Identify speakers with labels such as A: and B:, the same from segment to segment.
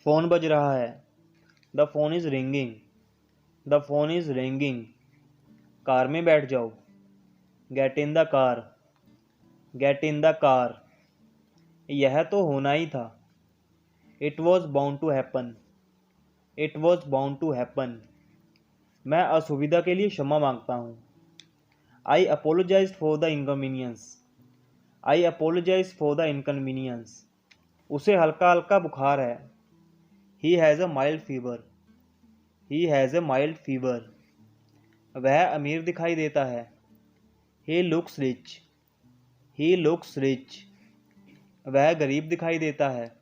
A: Phone बज रहा है। The phone is ringing. The phone is ringing. Car में बैठ जाओ। Get in the car. Get in the car. यह तो होना ही था। It was bound to happen. It was bound to happen. मैं असुविधा के लिए क्षमा मांगता हूँ। I apologise for the inconvenience. I apologise for the inconvenience. उसे हल्का हल्का बुखार है। He has a mild fever. He has a mild fever. वह अमीर दिखाई देता है। He looks rich. He looks rich. वह गरीब दिखाई देता है।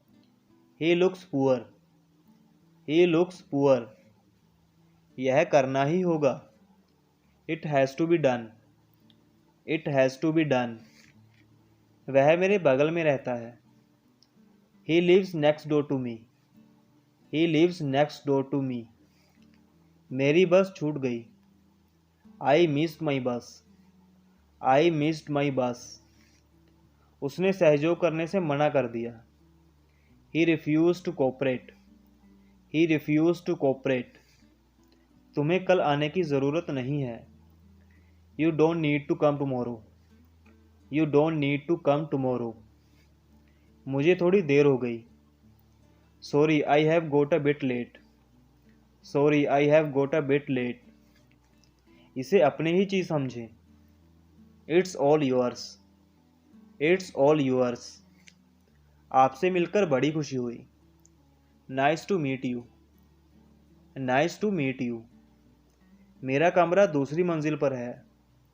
A: He looks poor. He looks poor. यह करना ही होगा। It has to be done. It has to be done. वह मेरे बगल में रहता है। He lives next door to me. He lives next door to me. मेरी बस छूट गई। आई मिस्ड माई बस। आई मिस्ड माई बस। उसने सहयोग करने से मना कर दिया। He refuse to cooperate. He refuse to cooperate. तुम्हें कल आने की ज़रूरत नहीं है। You don't need to come tomorrow. You don't need to come tomorrow. मुझे थोड़ी देर हो गई। Sorry I have got a bit late. Sorry I have got a bit late. इसे अपनी ही चीज़ समझें। It's all yours. It's all yours. आपसे मिलकर बड़ी खुशी हुई। Nice to meet you. Nice to meet you. मेरा कमरा दूसरी मंजिल पर है।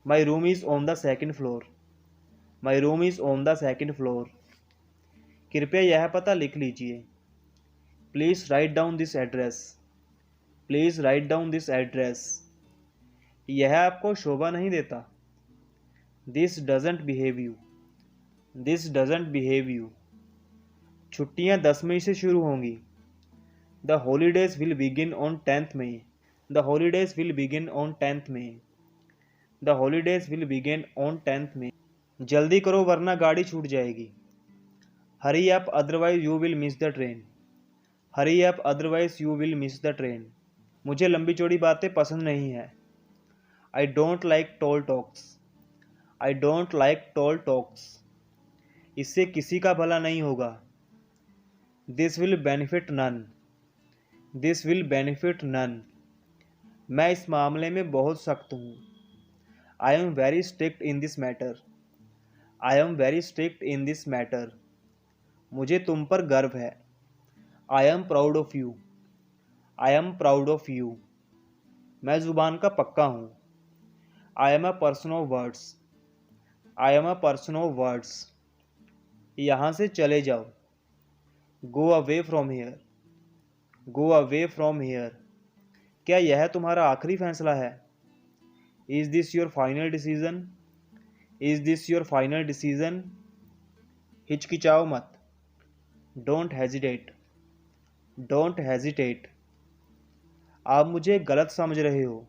A: My room is on the second floor. My room is on the second floor. कृपया यह पता लिख लीजिए। Please write down this address. Please write down this address. यह आपको शोभा नहीं देता। This doesn't behave you. This doesn't behave you. छुट्टियां 10 मई से शुरू होंगी। The holidays will begin on 10th May. The holidays will begin on 10th May. The holidays will begin on 10th May. जल्दी करो वरना गाड़ी छूट जाएगी। Hurry up otherwise you will miss the train. Hurry up otherwise you will miss the train. मुझे लंबी चौड़ी बातें पसंद नहीं है। I don't like tall talks. I don't like tall talks. इससे किसी का भला नहीं होगा। This will benefit none. This will benefit none. मैं इस मामले में बहुत सख्त हूँ। I am very strict in this matter. I am very strict in this matter. मुझे तुम पर गर्व है। I am proud of you. I am proud of you. मैं ज़ुबान का पक्का हूँ। I am a person of words. I am a person of words. यहाँ से चले जाओ। Go away from here. Go away from here. क्या यह तुम्हारा आखिरी फैसला है? Is this your final decision? Is this your final decision? हिचकिचाओ मत। Don't hesitate. Don't hesitate. आप मुझे गलत समझ रहे हो।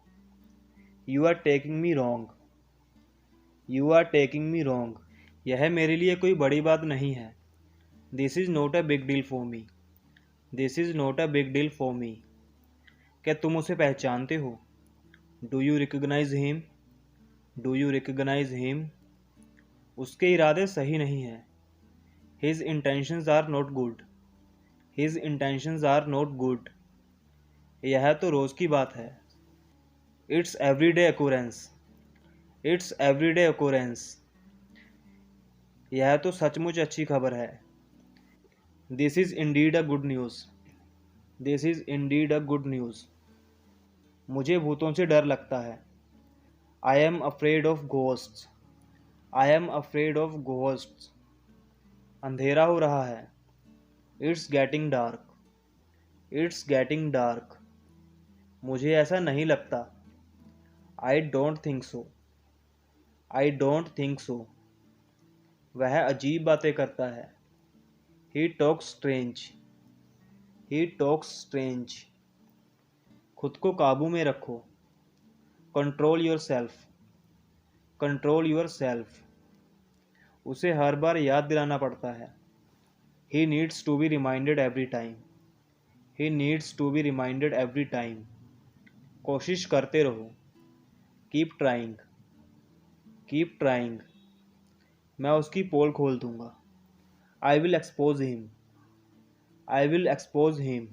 A: You are taking me wrong. You are taking me wrong. यह मेरे लिए कोई बड़ी बात नहीं है। This is not a big deal for me. This is not a big deal for me. क्या तुम उसे पहचानते हो? Do you recognise him? Do you recognise him? उसके इरादे सही नहीं हैं। His intentions are not good. His intentions are not good. यह तो रोज़ की बात है। It's everyday occurrence. It's everyday occurrence. यह तो सचमुच अच्छी खबर है। This is indeed a good news. This is indeed a good news. मुझे भूतों से डर लगता है। I am afraid of ghosts. I am afraid of ghosts. अंधेरा हो रहा है। It's getting dark. It's getting dark. मुझे ऐसा नहीं लगता। I don't think so. I don't think so. वह अजीब बातें करता है। He talks strange. He talks strange. खुद को काबू में रखो। Control yourself. Control yourself. उसे हर बार याद दिलाना पड़ता है। He needs to be reminded every time. He needs to be reminded every time. कोशिश करते रहो। Keep trying. Keep trying. मैं उसकी पोल खोल दूंगा। I will expose him. I will expose him.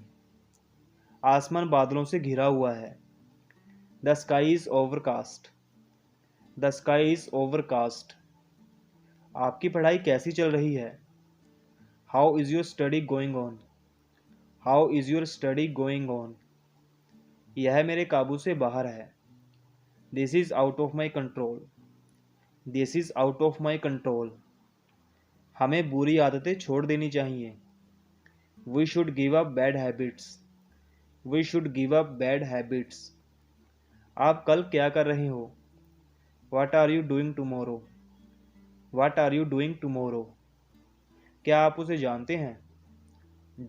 A: आसमान बादलों से घिरा हुआ है। The sky is overcast. The sky is overcast. आपकी पढ़ाई कैसी चल रही है? How is your study going on. How is your study going on. यह मेरे काबू से बाहर है। This is out of my control. This is out of my control. हमें बुरी आदतें छोड़ देनी चाहिए। We should give up bad habits. We should give up bad habits. आप कल क्या कर रहे हो? What are you doing tomorrow? What are you doing tomorrow? क्या आप उसे जानते हैं?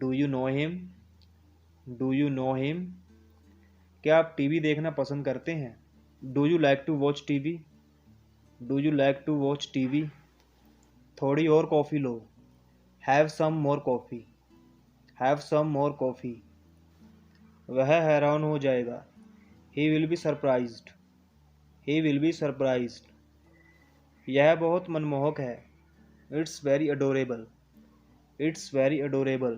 A: Do you know him? Do you know him? क्या आप टीवी देखना पसंद करते हैं? Do you like to watch TV? Do you like to watch TV? थोड़ी और coffee low. Have some more coffee. Have some more coffee. वह हैरान हो जाएगा। He will be surprised. He will be surprised. यह बहुत मनमोहक है। It's very adorable. It's very adorable.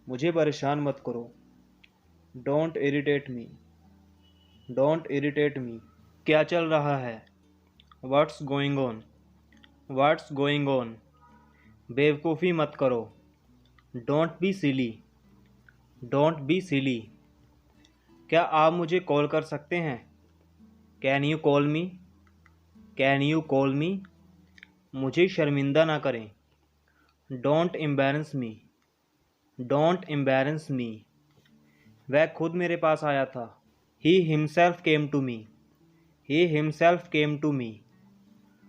A: मुझे परेशान मत करो। Don't irritate me. Don't irritate me. क्या चल रहा है? What's going on? What's going on? बेवकूफ़ी मत करो। Don't be silly. Don't be silly. क्या आप मुझे कॉल कर सकते हैं? Can you call me? Can you call me? मुझे शर्मिंदा ना करें। Don't embarrass me. Don't embarrass me. वह खुद मेरे पास आया था। He himself came to me. He himself came to me.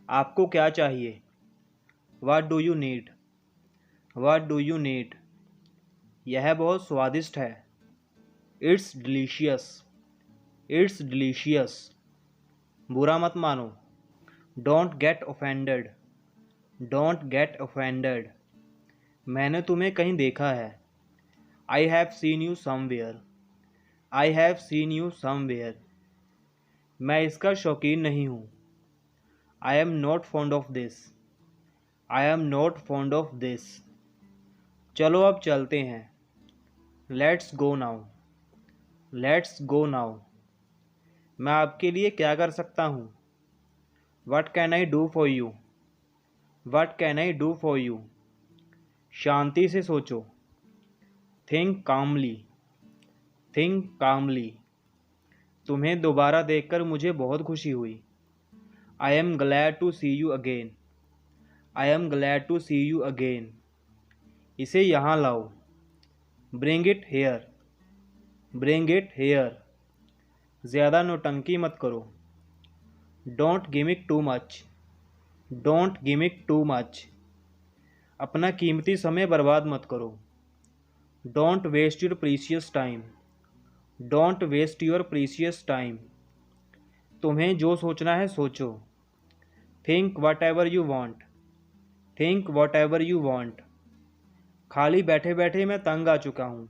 A: आपको क्या चाहिए? What do you need? What do you need? यह बहुत स्वादिष्ट है। It's delicious. It's delicious. बुरा मत मानो। Don't get offended. Don't get offended. मैंने तुम्हें कहीं देखा है। I have seen you somewhere. I have seen you somewhere. मैं इसका शौकीन नहीं हूँ। I am not fond of this. I am not fond of this. चलो अब चलते हैं। Let's go now. Let's go now. मैं आपके लिए क्या कर सकता हूँ? What can I do for you? What can I do for you? शांति से सोचो। Think calmly. Think calmly. तुम्हें दोबारा देखकर मुझे बहुत खुशी हुई। I am glad to see you again. I am glad to see you again. इसे यहाँ लाओ। Bring it here. Bring it here. ज़्यादा नौटंकी मत करो। Don't gimmick too much. Don't gimmick too much. अपना कीमती समय बर्बाद मत करो। Don't waste your precious time. Don't waste your precious time. तुम्हें जो सोचना है सोचो। Think whatever you want. Think whatever you want. खाली बैठे बैठे मैं तंग आ चुका हूँ।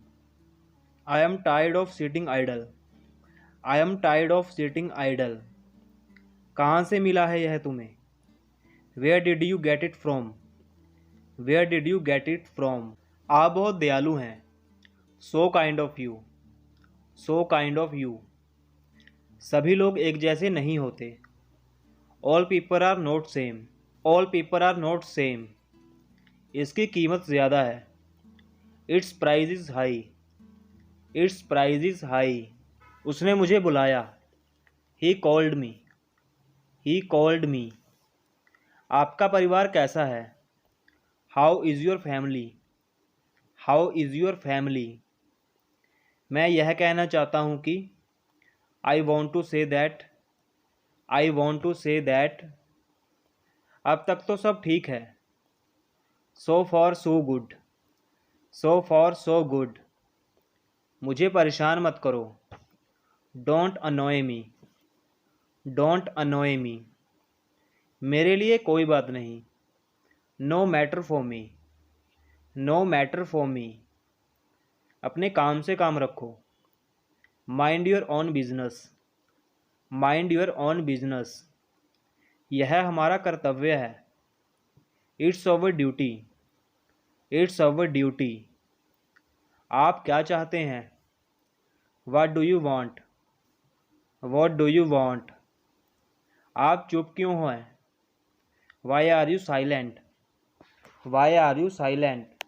A: I am tired of sitting idle. I am tired of sitting idle. कहाँ से मिला है यह तुम्हें? Where did you get it from? Where did you get it from? आप बहुत दयालु हैं। So kind of you. So kind of you. सभी लोग एक जैसे नहीं होते। All people are not same. All people are not same. इसकी कीमत ज़्यादा है। Its price is high. Its price is high. उसने मुझे बुलाया। He called me. He called me. आपका परिवार कैसा है? How is your family? How is your family? मैं यह कहना चाहता हूँ कि I want to say that. I want to say that. अब तक तो सब ठीक है। So far so good. So far so good. मुझे परेशान मत करो। Don't annoy me. Don't annoy me. मेरे लिए कोई बात नहीं। No matter for me. No matter for me. अपने काम से काम रखो। Mind your own business. Mind your own business. यह हमारा कर्तव्य है। It's our duty. It's our duty. आप क्या चाहते हैं? What do you want? What do you want? आप चुप क्यों हैं? Why are you silent? Why are you silent?